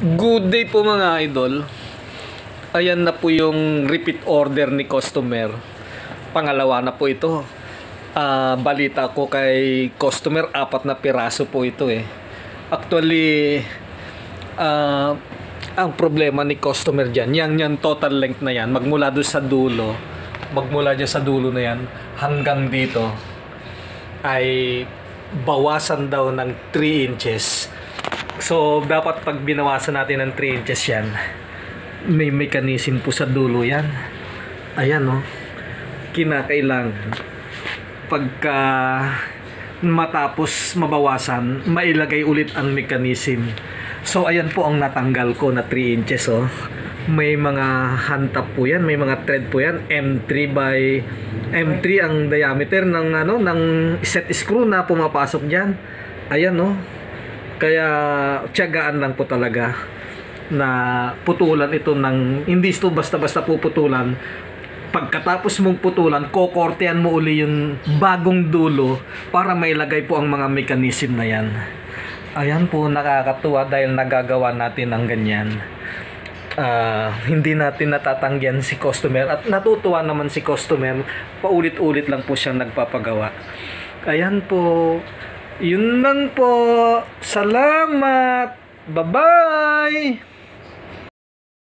Good day po mga idol. Ayan na po yung repeat order ni customer. Pangalawa na po ito. Balita ko kay customer, 4 na piraso po ito eh. Actually, ang problema ni customer dyan, yan total length na yan, magmula doon sa dulo, magmula dyan sa dulo na yan, hanggang dito, ay bawasan daw ng 3 inches. So, dapat pag binawasan natin ng 3 inches yan, may mechanism po sa dulo yan. Ayan o. Kinakailangan pagka matapos mabawasan, mailagay ulit ang mechanism. So, ayan po ang natanggal ko na 3 inches o. May mga hand tap po yan, may mga thread po yan. M3 ang diameter ng set screw na pumapasok diyan. Ayan o. Kaya tiyagaan lang po talaga na putulan ito ng, hindi ito basta-basta puputulan. Pagkatapos mong putulan, kokortean mo uli yung bagong dulo para mailagay po ang mga mechanism na yan. Ayan po, nakakatuwa dahil nagagawa natin ang ganyan. Hindi natin natatanggihan si customer at natutuwa naman si customer, paulit-ulit lang po siyang nagpapagawa. Ayan po, yun lang po. Salamat. Bye-bye.